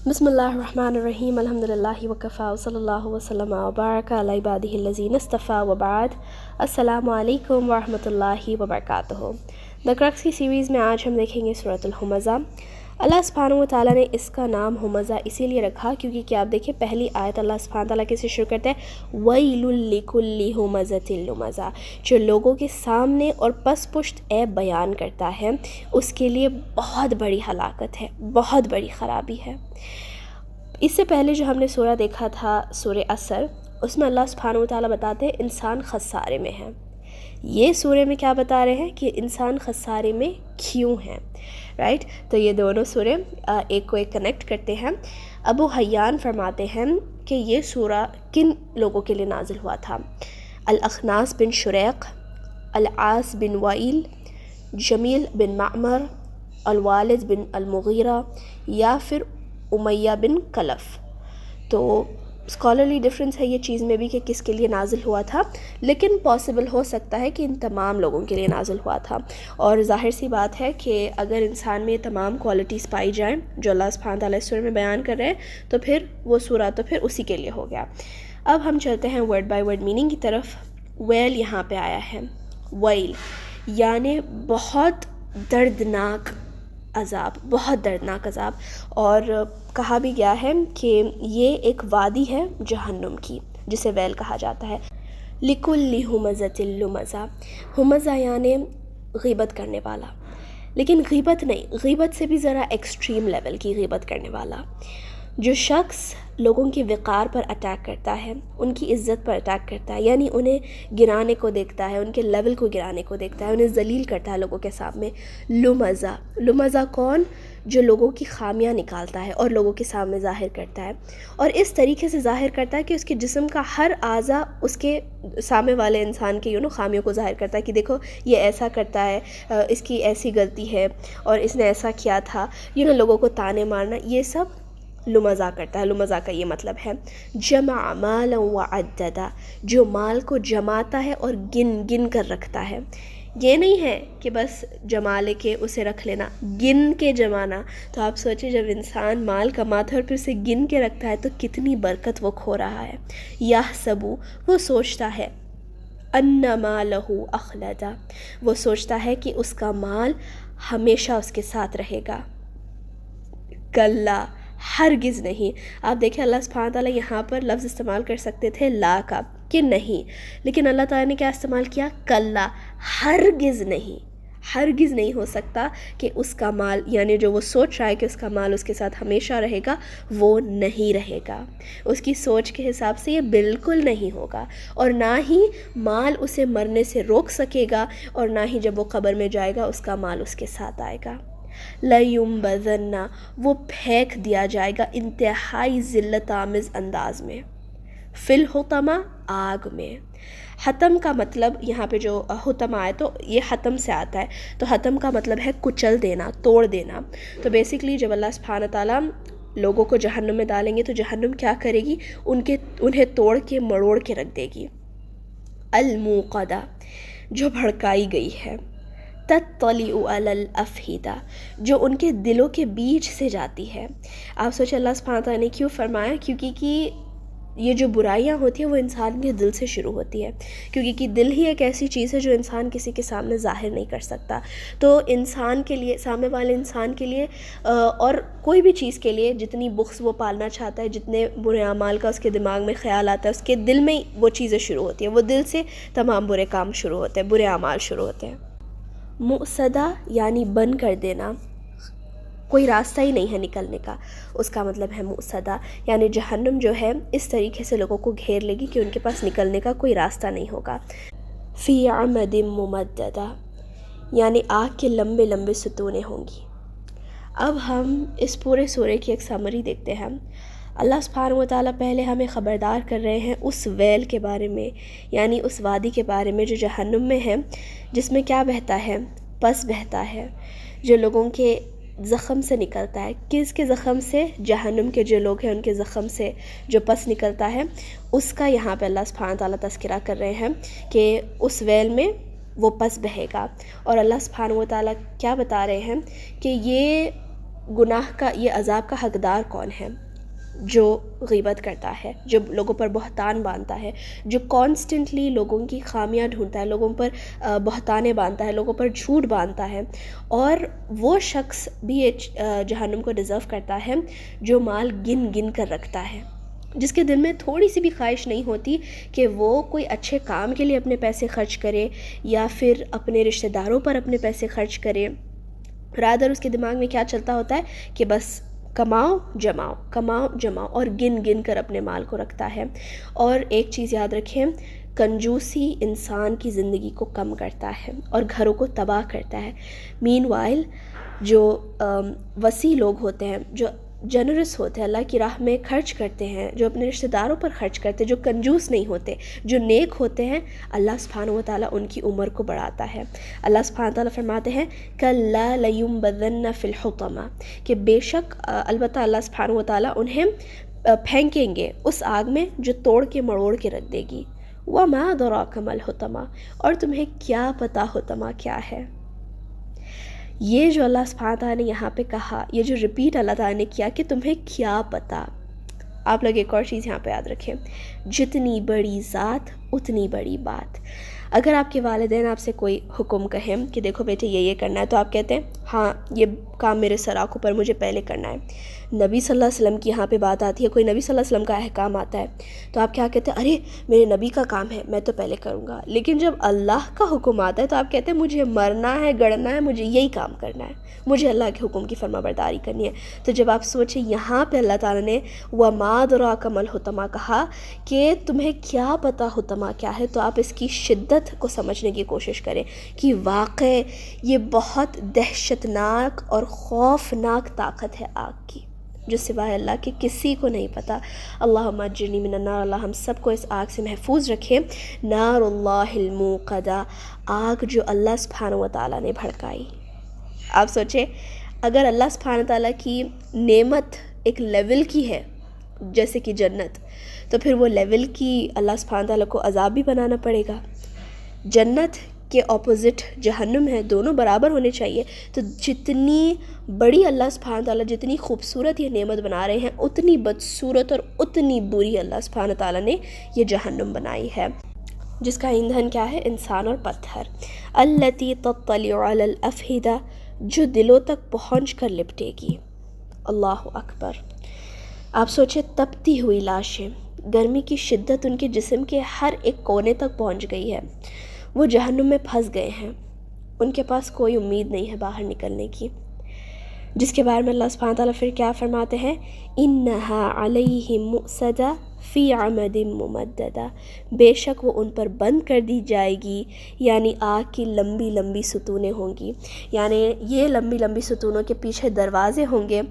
بسم اللہ الرحمن الرحیم الحمدللہ وکفا وصلی اللہ وسلم وبارک علی عبادہ الذین اصطفیٰ وبعد السلام علیکم ورحمۃ اللہ وبرکاتہ۔ دا کرکس کی سیریز میں آج ہم دیکھیں گے سورۃ الہمزہ۔ اللہ سبحانہ وتعالیٰ نے اس کا نام ہمزہ اسی لیے رکھا کیونکہ کہ آپ دیکھیں پہلی آیت اللہ سبحانہ وتعالیٰ کیسے شروع کرتے ہیں، وَيْلٌ لِكُلِّ ہُمَزَةٍ لُمَزَةٍ، جو لوگوں کے سامنے اور پس پشت عیب بیان کرتا ہے اس کے لیے بہت بڑی ہلاکت ہے، بہت بڑی خرابی ہے۔ اس سے پہلے جو ہم نے سورہ دیکھا تھا سورہ عصر، اس میں اللہ سبحانہ وتعالیٰ بتاتے ہیں انسان خسارے میں ہے۔ یہ سورہ میں کیا بتا رہے ہیں کہ انسان خسارے میں کیوں ہیں، رائٹ؟ تو یہ دونوں سورہ ایک کو ایک کنیکٹ کرتے ہیں۔ ابو حیان فرماتے ہیں کہ یہ سورہ کن لوگوں کے لیے نازل ہوا تھا؟ الاخناس بن شریق، العاص بن وائل، جمیل بن معمر، الوالد بن المغیرہ، یا پھر امیہ بن کلف۔ تو اسکالرلی ڈفرینس ہے یہ چیز میں بھی کہ کس کے لیے نازل ہوا تھا، لیکن پاسبل ہو سکتا ہے کہ ان تمام لوگوں کے لیے نازل ہوا تھا۔ اور ظاہر سی بات ہے کہ اگر انسان میں یہ تمام کوالٹیز پائی جائیں جو اللہ سبحانہ تعالیٰ اس سورہ میں بیان کر رہے ہیں تو پھر وہ سورہ تو پھر اسی کے لیے ہو گیا۔ اب ہم چلتے ہیں ورڈ بائی ورڈ میننگ کی طرف۔ ویل یہاں پہ آیا ہے، ویل یعنی بہت دردناک عذاب، بہت دردناک عذاب، اور کہا بھی گیا ہے کہ یہ ایک وادی ہے جہنم کی جسے ویل کہا جاتا ہے۔ لِكُلِّ ہُمَزَةٍ لُمَزَةٍ، ہمزہ یعنی غیبت کرنے والا، لیکن غیبت نہیں، غیبت سے بھی ذرا ایکسٹریم لیول کی غیبت کرنے والا، جو شخص لوگوں کی وقار پر اٹیک کرتا ہے، ان کی عزت پر اٹیک کرتا ہے، یعنی انہیں گرانے کو دیکھتا ہے، ان کے لیول کو گرانے کو دیکھتا ہے، انہیں ذلیل کرتا ہے لوگوں کے سامنے۔ لمزہ، لمزہ کون؟ جو لوگوں کی خامیاں نکالتا ہے اور لوگوں کے سامنے ظاہر کرتا ہے، اور اس طریقے سے ظاہر کرتا ہے کہ اس کے جسم کا ہر اعضا اس کے سامنے والے انسان کے خامیوں کو ظاہر کرتا ہے کہ دیکھو یہ ایسا کرتا ہے، اس کی ایسی غلطی ہے اور اس نے ایسا کیا تھا، لوگوں کو تانے مارنا، یہ سب لمزہ کرتا ہے۔ لمزہ کا یہ مطلب ہے جمع مالا وعددا، جو مال کو جماتا ہے اور گن گن کر رکھتا ہے۔ یہ نہیں ہے کہ بس جما لے کے اسے رکھ لینا، گن کے جمانا۔ تو آپ سوچیں جب انسان مال کماتا ہے اور پھر اسے گن کے رکھتا ہے تو کتنی برکت وہ کھو رہا ہے۔ یحسبو، وہ سوچتا ہے، ان مالہ اخلدا، وہ سوچتا ہے کہ اس کا مال ہمیشہ اس کے ساتھ رہے گا۔ کلا، ہرگز نہیں۔ آپ دیکھیں اللہ سبحانہ تعالیٰ یہاں پر لفظ استعمال کر سکتے تھے لا کا کہ نہیں، لیکن اللہ تعالیٰ نے کیا استعمال کیا؟ کلا، ہرگز نہیں، ہرگز نہیں ہو سکتا کہ اس کا مال، یعنی جو وہ سوچ رہا ہے کہ اس کا مال اس کے ساتھ ہمیشہ رہے گا، وہ نہیں رہے گا۔ اس کی سوچ کے حساب سے یہ بالکل نہیں ہوگا، اور نہ ہی مال اسے مرنے سے روک سکے گا، اور نہ ہی جب وہ قبر میں جائے گا اس کا مال اس کے ساتھ آئے گا۔ لَيُنبَذَنَّ، وہ پھینک دیا جائے گا انتہائی ذلت آمیز انداز میں، فی الحطمہ، آگ میں۔ حطم کا مطلب یہاں پہ جو حطم آئے تو یہ حطم سے آتا ہے، تو حطم کا مطلب ہے کچل دینا، توڑ دینا۔ تو بیسیکلی جب اللہ سبحانہ تعالیٰ لوگوں کو جہنم میں ڈالیں گے تو جہنم کیا کرے گی؟ انہیں توڑ کے مروڑ کے رکھ دے گی۔ الموقدہ، جو بھڑکائی گئی ہے۔ تطلع علی الافئدہ، جو ان کے دلوں کے بیچ سے جاتی ہے۔ آپ سوچیں اللہ سبحانہ تعالیٰ نے کیوں فرمایا؟ کیونکہ کہ یہ جو برائیاں ہوتی ہیں وہ انسان کے دل سے شروع ہوتی ہے، کیونکہ کہ دل ہی ایک ایسی چیز ہے جو انسان کسی کے سامنے ظاہر نہیں کر سکتا۔ تو انسان کے لیے، سامنے والے انسان کے لیے اور کوئی بھی چیز کے لیے جتنی بغض وہ پالنا چاہتا ہے، جتنے برے اعمال کا اس کے دماغ میں خیال آتا ہے، اس کے دل میں وہ چیزیں شروع ہوتی ہیں، وہ دل سے تمام برے کام شروع ہوتے ہیں، برے اعمال شروع ہوتے ہیں۔ مؤصدہ یعنی بند کر دینا، کوئی راستہ ہی نہیں ہے نکلنے کا، اس کا مطلب ہے مؤصدہ، یعنی جہنم جو ہے اس طریقے سے لوگوں کو گھیر لے گی کہ ان کے پاس نکلنے کا کوئی راستہ نہیں ہوگا۔ فی عمد ممددہ، یعنی آگ کے لمبے لمبے ستونیں ہوں گی۔ اب ہم اس پورے سورے کی ایک سمری دیکھتے ہیں۔ اللہ سبحانہ وتعالیٰ پہلے ہمیں خبردار کر رہے ہیں اس ویل کے بارے میں، یعنی اس وادی کے بارے میں جو جہنم میں ہے، جس میں کیا بہتا ہے؟ پس بہتا ہے، جو لوگوں کے زخم سے نکلتا ہے۔ کس کے زخم سے؟ جہنم کے جو لوگ ہیں ان کے زخم سے جو پس نکلتا ہے، اس کا یہاں پہ اللہ سبحانہ تعالیٰ تذکرہ کر رہے ہیں کہ اس ویل میں وہ پس بہے گا۔ اور اللہ سبحانہ وتعالیٰ کیا بتا رہے ہیں کہ یہ گناہ کا، یہ عذاب کا حقدار کون ہے؟ جو غیبت کرتا ہے، جو لوگوں پر بہتان باندھتا ہے، جو کانسٹنٹلی لوگوں کی خامیاں ڈھونڈتا ہے، لوگوں پر بہتانے باندھتا ہے، لوگوں پر جھوٹ باندھتا ہے، اور وہ شخص بھی یہ جہنم کو ڈیزرو کرتا ہے جو مال گن گن کر رکھتا ہے، جس کے دل میں تھوڑی سی بھی خواہش نہیں ہوتی کہ وہ کوئی اچھے کام کے لیے اپنے پیسے خرچ کرے یا پھر اپنے رشتہ داروں پر اپنے پیسے خرچ کرے۔ رادر اس کے دماغ میں کیا چلتا ہوتا ہے کہ بس کماؤ جماؤ، کماؤ جماؤ، اور گن گن کر اپنے مال کو رکھتا ہے۔ اور ایک چیز یاد رکھیں، کنجوسی انسان کی زندگی کو کم کرتا ہے اور گھروں کو تباہ کرتا ہے۔ مین وائل جو وسیع لوگ ہوتے ہیں، جو جنرس ہوتے ہیں، اللہ کی راہ میں خرچ کرتے ہیں، جو اپنے رشتہ داروں پر خرچ کرتے ہیں، جو کنجوس نہیں ہوتے، جو نیک ہوتے ہیں، اللہ سبحانہ و تعالیٰ ان کی عمر کو بڑھاتا ہے۔ اللہ سبحانہ و تعالیٰ فرماتے ہیں کَلَّا لَيُنبَذَنَّ فِي الْحُطَمَةِ، کہ بے شک البتہ اللہ سبحانہ و تعالیٰ انہیں پھینکیں گے اس آگ میں جو توڑ کے مروڑ کے رکھ دے گی۔ وَمَا أَدْرَاكَ مَا الْحُطَمَةُ، اور تمہیں کیا پتہ حطمہ کیا ہے۔ یہ جو اللہ سبحانہ تعالیٰ نے یہاں پہ کہا، یہ جو ریپیٹ اللہ تعالیٰ نے کیا کہ تمہیں کیا پتہ، آپ لوگ ایک اور چیز یہاں پہ یاد رکھیں، جتنی بڑی ذات اتنی بڑی بات۔ اگر آپ کے والدین آپ سے کوئی حکم کہیں کہ دیکھو بیٹے یہ کرنا ہے، تو آپ کہتے ہیں ہاں یہ کام میرے سر آنکھوں پر مجھے پہلے کرنا ہے۔ نبی صلی اللہ علیہ وسلم کی یہاں پہ بات آتی ہے، کوئی نبی صلی اللہ علیہ وسلم کا احکام آتا ہے، تو آپ کیا کہتے ہیں؟ ارے میرے نبی کا کام ہے، میں تو پہلے کروں گا۔ لیکن جب اللہ کا حکم آتا ہے تو آپ کہتے ہیں مجھے مرنا ہے، گڑنا ہے، مجھے یہی کام کرنا ہے، مجھے اللہ کے حکم کی فرما برداری کرنی ہے۔ تو جب آپ سوچیں یہاں پہ اللہ تعالیٰ نے وَمَا أَدْرَاكَ مَا الْحُطَمَةُ کہا کہ تمہیں کیا پتہ حطمہ کیا ہے، تو آپ اس کی شدت کو سمجھنے کی کوشش کریں کہ واقع یہ بہت دہشتناک اور خوفناک طاقت ہے آگ کی، جو سوائے اللہ کے کسی کو نہیں پتہ۔ اللہم اجرنی من النار، اللہ ہم سب کو اس آگ سے محفوظ رکھے۔ نار اللہ الموقدہ، آگ جو اللہ سبحانہ و تعالیٰ نے بھڑکائی۔ آپ سوچیں اگر اللہ سبحانہ و تعالیٰ کی نعمت ایک لیول کی ہے جیسے کہ جنت، تو پھر وہ لیول کی اللہ سبحانہ و تعالیٰ کو عذاب بھی بنانا پڑے گا۔ جنت کے اپوزٹ جہنم ہے، دونوں برابر ہونے چاہیے۔ تو جتنی بڑی اللہ سبحانہ تعالیٰ جتنی خوبصورت یہ نعمت بنا رہے ہیں، اتنی بدصورت اور اتنی بری اللہ سبحانہ تعالیٰ نے یہ جہنم بنائی ہے، جس کا ایندھن کیا ہے؟ انسان اور پتھر۔ التی تطلع علی الافئدہ، جو دلوں تک پہنچ کر لپٹے گی۔ اللہ اکبر۔ آپ سوچیں تپتی ہوئی لاشیں، گرمی کی شدت ان کے جسم کے ہر ایک کونے تک پہنچ گئی ہے، وہ جہنم میں پھنس گئے ہیں، ان کے پاس کوئی امید نہیں ہے باہر نکلنے کی، جس کے بارے میں اللہ سبحانہ تعالیٰ پھر کیا فرماتے ہیں؟ اِنَّهَا عَلَيْهِمْ مُؤْصَدَةٌ فِي عَمَدٍ مُمَدَّدَةٍ، بے شک وہ ان پر بند کر دی جائے گی، یعنی آگ کی لمبی لمبی ستونیں ہوں گی، یعنی یہ لمبی لمبی ستونوں کے پیچھے دروازے ہوں گے۔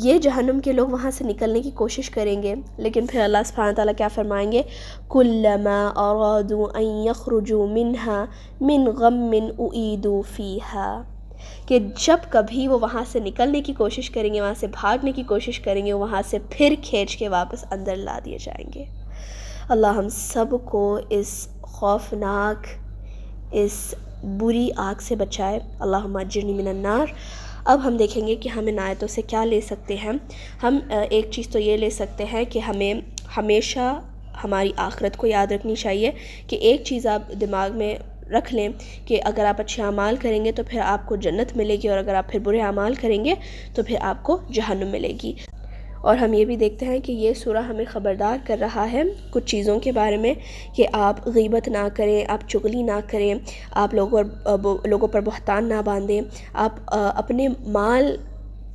یہ جہنم کے لوگ وہاں سے نکلنے کی کوشش کریں گے، لیکن پھر اللہ سبحانہ تعالیٰ کیا فرمائیں گے؟ كُلَّمَا أَرَادُوا أَن يَخْرُجُوا مِنْهَا مِنْ غَمٍّ أُعِيدُوا فِيهَا، کہ جب کبھی وہ وہاں سے نکلنے کی کوشش کریں گے، وہاں سے بھاگنے کی کوشش کریں گے، وہاں سے پھر کھینچ کے واپس اندر لا دیے جائیں گے۔ اللہ ہم سب کو اس خوفناک، اس بری آگ سے بچائے۔ اللہم اجرنی من النار۔ اب ہم دیکھیں گے کہ ہم ان آیتوں سے کیا لے سکتے ہیں۔ ہم ایک چیز تو یہ لے سکتے ہیں کہ ہمیں ہمیشہ ہماری آخرت کو یاد رکھنی چاہیے، کہ ایک چیز آپ دماغ میں رکھ لیں کہ اگر آپ اچھے اعمال کریں گے تو پھر آپ کو جنت ملے گی، اور اگر آپ پھر برے اعمال کریں گے تو پھر آپ کو جہنم ملے گی۔ اور ہم یہ بھی دیکھتے ہیں کہ یہ سورہ ہمیں خبردار کر رہا ہے کچھ چیزوں کے بارے میں، کہ آپ غیبت نہ کریں، آپ چغلی نہ کریں، آپ لوگوں پر بہتان نہ باندھیں، آپ اپنے مال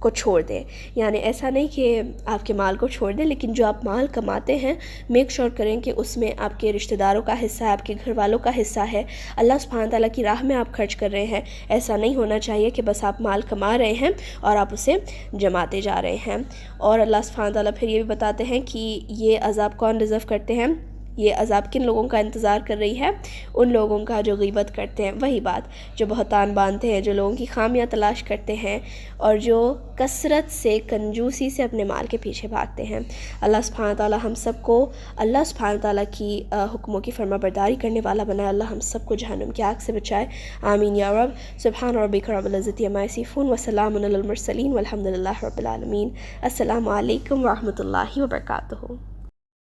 کو چھوڑ دیں۔ یعنی ایسا نہیں کہ آپ کے مال کو چھوڑ دیں، لیکن جو آپ مال کماتے ہیں میک شور کریں کہ اس میں آپ کے رشتہ داروں کا حصہ ہے، آپ کے گھر والوں کا حصہ ہے، اللہ سبحانہ تعالیٰ کی راہ میں آپ خرچ کر رہے ہیں۔ ایسا نہیں ہونا چاہیے کہ بس آپ مال کما رہے ہیں اور آپ اسے جماتے جا رہے ہیں۔ اور اللہ سبحانہ تعالیٰ پھر یہ بھی بتاتے ہیں کہ یہ عذاب کون ڈیزرو کرتے ہیں؟ یہ عذاب کن لوگوں کا انتظار کر رہی ہے؟ ان لوگوں کا جو غیبت کرتے ہیں، وہی بات، جو بہتان باندھتے ہیں، جو لوگوں کی خامیاں تلاش کرتے ہیں اور جو کثرت سے کنجوسی سے اپنے مال کے پیچھے بھاگتے ہیں۔ اللہ سبحانہ تعالی ہم سب کو اللہ سبحانہ تعالی کی حکموں کی فرما برداری کرنے والا بنائے۔ اللہ ہم سب کو جہنم کی آگ سے بچائے، آمین یا رب۔ سبحان ربک رب العزت عما یصفون وسلام علی المرسلین والحمد للہ رب العالمین۔ السلام علیکم ورحمۃ اللہ وبرکاتہ۔